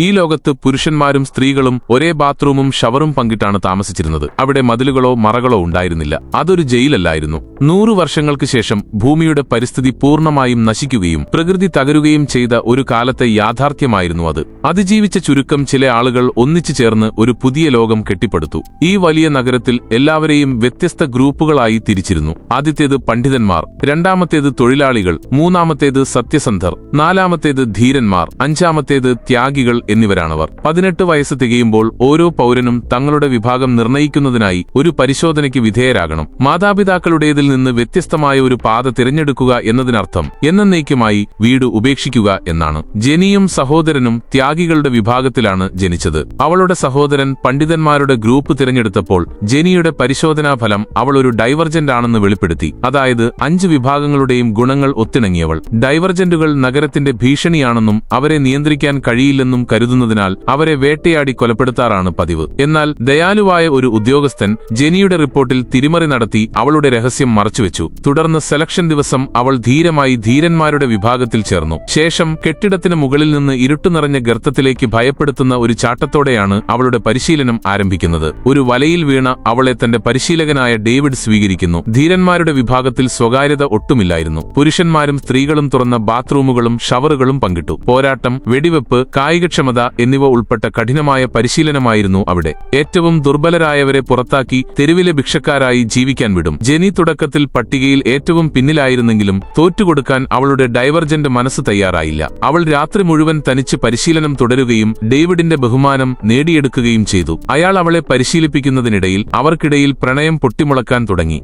ഈ ലോകത്ത് പുരുഷന്മാരും സ്ത്രീകളും ഒരേ ബാത്റൂമും ഷവറും പങ്കിട്ടാണ് താമസിച്ചിരുന്നത്. അവിടെ മതിലുകളോ മറകളോ ഉണ്ടായിരുന്നില്ല. അതൊരു ജയിലല്ലായിരുന്നു. 100 വർഷങ്ങൾക്ക് ശേഷം ഭൂമിയുടെ പരിസ്ഥിതി പൂർണ്ണമായും നശിക്കുകയും പ്രകൃതി തകരുകയും ചെയ്ത ഒരു കാലത്തെ യാഥാർത്ഥ്യമായിരുന്നു അത്. അതിജീവിച്ച ചുരുക്കം ചില ആളുകൾ ഒന്നിച്ചു ചേർന്ന് ഒരു പുതിയ ലോകം കെട്ടിപ്പടുത്തു. ഈ വലിയ നഗരത്തിൽ എല്ലാവരെയും വ്യത്യസ്ത ഗ്രൂപ്പുകളായി തിരിച്ചിരുന്നു. ആദ്യത്തേത് പണ്ഡിതന്മാർ, രണ്ടാമത്തേത് തൊഴിലാളികൾ, മൂന്നാമത്തേത് സത്യസന്ധർ, നാലാമത്തേത് ധീരന്മാർ, അഞ്ചാമത്തേത് ത്യാഗികൾ എന്നിവരാണവർ. 18 വയസ്സ് തികയുമ്പോൾ ഓരോ പൗരനും തങ്ങളുടെ വിഭാഗം നിർണയിക്കുന്നതിനായി ഒരു പരിശോധനയ്ക്ക് വിധേയരാകണം. മാതാപിതാക്കളുടേതിൽ നിന്ന് വ്യത്യസ്തമായ ഒരു പാത തിരഞ്ഞെടുക്കുക എന്നതിനർത്ഥം എന്നേക്കുമായി വീട് ഉപേക്ഷിക്കുക എന്നാണ്. ജെനിയും സഹോദരനും ത്യാഗികളുടെ വിഭാഗത്തിലാണ് ജനിച്ചത്. അവളുടെ സഹോദരൻ പണ്ഡിതന്മാരുടെ ഗ്രൂപ്പ് തിരഞ്ഞെടുത്തപ്പോൾ ജെനിയുടെ പരിശോധനാഫലം അവൾ ഒരു ഡൈവർജന്റ് ആണെന്ന് വെളിപ്പെടുത്തി. അതായത് 5 വിഭാഗങ്ങളുടെയും ഗുണങ്ങൾ ഒത്തിണങ്ങിയവൾ. ഡൈവർജന്റുകൾ നഗരത്തിന്റെ ഭീഷണിയാണെന്നും അവരെ നിയന്ത്രിക്കാൻ കഴിയില്ലെന്നും കരുതുന്നതിനാൽ അവരെ വേട്ടയാടി കൊലപ്പെടുത്താറാണ് പതിവ്. എന്നാൽ ദയാലുവായ ഒരു ഉദ്യോഗസ്ഥൻ ജെനിയുടെ റിപ്പോർട്ടിൽ തിരിമറി നടത്തി അവളുടെ രഹസ്യം മറച്ചുവെച്ചു. തുടർന്ന് സെലക്ഷൻ ദിവസം അവൾ ധീരമായി ധീരന്മാരുടെ വിഭാഗത്തിൽ ചേർന്നു. ശേഷം കെട്ടിടത്തിന് മുകളിൽ നിന്ന് ഇരുട്ടു നിറഞ്ഞ ഗർത്തത്തിലേക്ക് ഭയപ്പെടുത്തുന്ന ഒരു ചാട്ടത്തോടെയാണ് അവളുടെ പരിശീലനം ആരംഭിക്കുന്നത്. ഒരു വലയിൽ വീണ അവളെ തന്റെ പരിശീലകനായ ഡേവിഡ് സ്വീകരിക്കുന്നു. ധീരന്മാരുടെ വിഭാഗത്തിൽ സ്വകാര്യത ഒട്ടുമില്ലായിരുന്നു. പുരുഷന്മാരും സ്ത്രീകളും തുറന്ന ബാത്റൂമുകളും ഷവറുകളും പങ്കിട്ടു. പോരാട്ടം, വെടിവെപ്പ്, കായികക്ഷമത എന്നിവ ഉൾപ്പെട്ട കഠിനമായ പരിശീലനമായിരുന്നു അവിടെ. ഏറ്റവും ദുർബലരായവരെ പുറത്താക്കി തെരുവിലെ ഭിക്ഷക്കാരായി ജീവിക്കാൻ വിടും. ജെനി തുടക്കത്തിൽ പട്ടികയിൽ ഏറ്റവും പിന്നിലായിരുന്നെങ്കിലും തോറ്റുകൊടുക്കാൻ അവളുടെ ഡൈവർജന്റ് മനസ്സ് തയ്യാറായില്ല. അവൾ രാത്രി മുഴുവൻ തനിച്ച് പരിശീലനം തുടരുകയും ഡേവിഡിന്റെ ബഹുമാനം നേടിയെടുക്കുകയും ചെയ്തു. അയാൾ അവളെ പരിശീലിപ്പിക്കുന്നതിനിടയിൽ അവർക്കിടയിൽ പ്രണയം പൊട്ടിമുളക്കാൻ തുടങ്ങി.